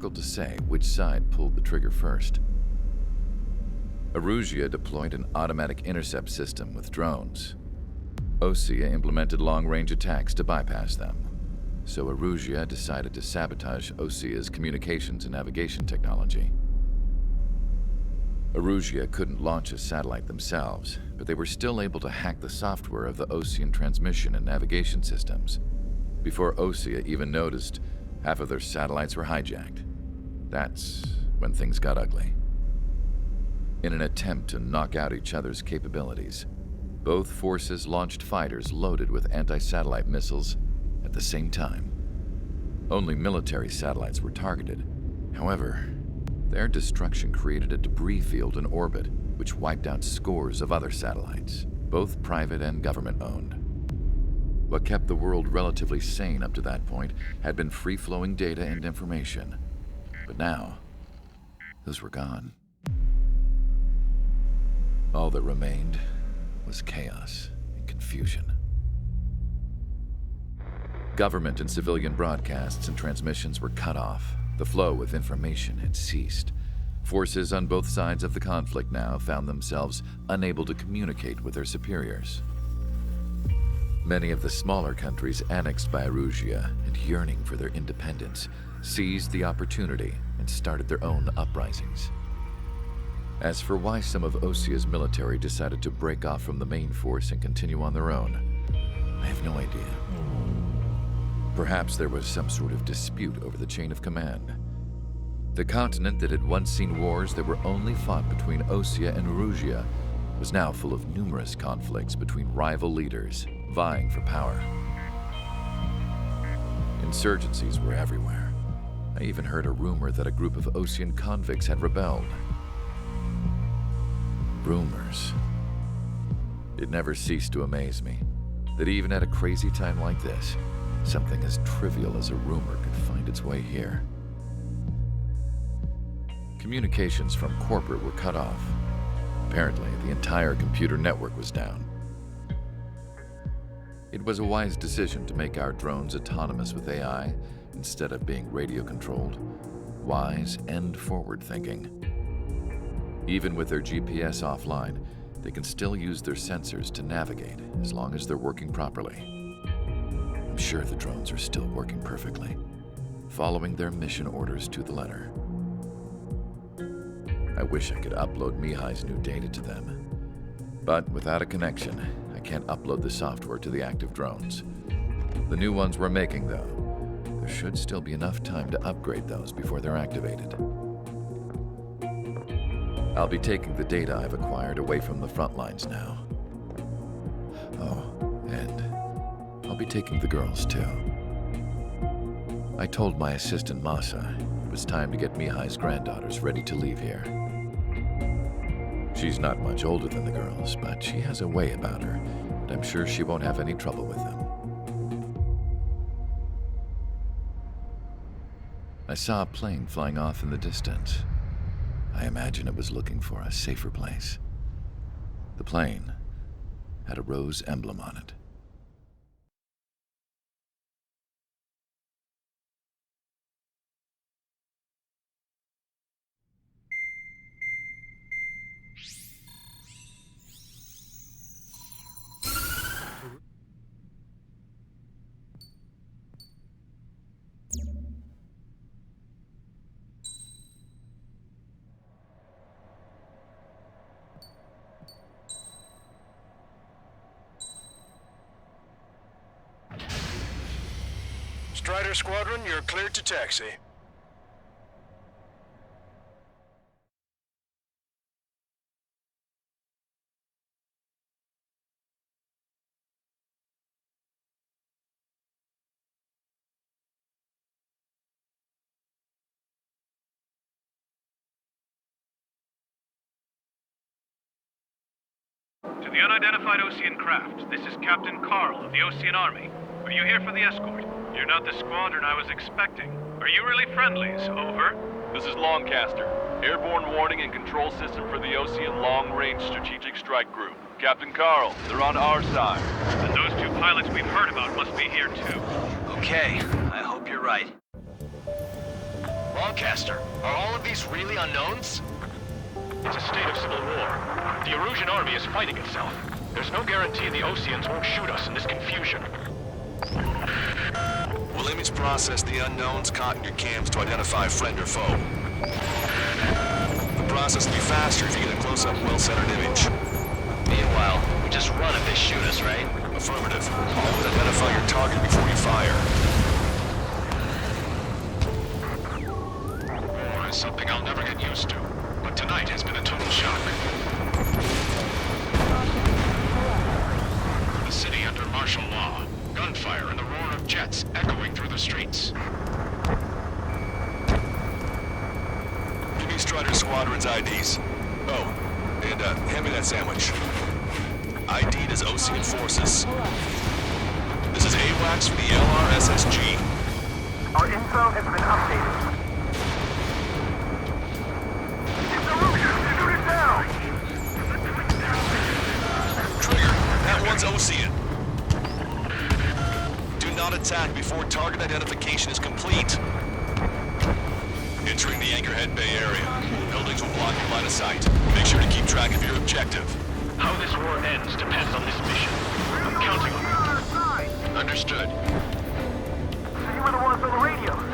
difficult to say which side pulled the trigger first. Erusia deployed an automatic intercept system with drones. Osea implemented long-range attacks to bypass them. So Erusia decided to sabotage Osea's communications and navigation technology. Erusia couldn't launch a satellite themselves, but they were still able to hack the software of the Osean transmission and navigation systems. Before Osea even noticed, half of their satellites were hijacked. That's when things got ugly. In an attempt to knock out each other's capabilities, both forces launched fighters loaded with anti-satellite missiles at the same time. Only military satellites were targeted. However, their destruction created a debris field in orbit, which wiped out scores of other satellites, both private and government-owned. What kept the world relatively sane up to that point had been free-flowing data and information. But now, those were gone. All that remained was chaos and confusion. Government and civilian broadcasts and transmissions were cut off. The flow of information had ceased. Forces on both sides of the conflict now found themselves unable to communicate with their superiors. Many of the smaller countries annexed by Erusia and yearning for their independence seized the opportunity and started their own uprisings. As for why some of Osea's military decided to break off from the main force and continue on their own, I have no idea. Perhaps there was some sort of dispute over the chain of command. The continent that had once seen wars that were only fought between Osea and Erusia was now full of numerous conflicts between rival leaders vying for power. Insurgencies were everywhere. I even heard a rumor that a group of Osean convicts had rebelled. Rumors. It never ceased to amaze me that even at a crazy time like this, something as trivial as a rumor could find its way here. Communications from corporate were cut off. Apparently, the entire computer network was down. It was a wise decision to make our drones autonomous with AI instead of being radio-controlled. Wise and forward-thinking. Even with their GPS offline, they can still use their sensors to navigate as long as they're working properly. I'm sure the drones are still working perfectly, following their mission orders to the letter. I wish I could upload Mihai's new data to them. But without a connection, I can't upload the software to the active drones. The new ones we're making, though, there should still be enough time to upgrade those before they're activated. I'll be taking the data I've acquired away from the front lines now. Oh, and I'll be taking the girls, too. I told my assistant, Masa, it was time to get Mihai's granddaughters ready to leave here. She's not much older than the girls, but she has a way about her, and I'm sure she won't have any trouble with them. I saw a plane flying off in the distance. I imagine it was looking for a safer place. The plane had a rose emblem on it. Strider Squadron, you're cleared to taxi. To the unidentified Osean craft, this is Captain Carl of the Osean Army. Are you here for the escort? You're not the squadron I was expecting. Are you really friendlies? Over. This is Longcaster. Airborne warning and control system for the Osean Long-Range Strategic Strike Group. Captain Carl, they're on our side. And those two pilots we've heard about must be here too. Okay, I hope you're right. Lancaster, are all of these really unknowns? It's a state of civil war. The Erusian army is fighting itself. There's no guarantee the Oseans won't shoot us in this confusion. We'll image process the unknowns caught in your cams to identify friend or foe. The process will be faster if you get a close-up, well-centered image. Meanwhile, we just run if they shoot us, right? Affirmative. Always identify your target before you fire. War is something I'll never get used to, but tonight has been a total shock. The city under martial law, gunfire and the roar of jets echoing through the streets. Give me Strider Squadron's IDs. Oh, and hand me that sandwich. ID'd as Osean Forces. This is AWACS for the LRSSG. Our info has been updated. It's Erusian! Shoot it down! Trigger, that one's Osean. Do not attack before target identification is complete. Entering the Anchorhead Bay area. Buildings will block your line of sight. Make sure to keep track of your objective. How this war ends depends on this mission. I'm counting on you. Understood. So you were the ones on the radio.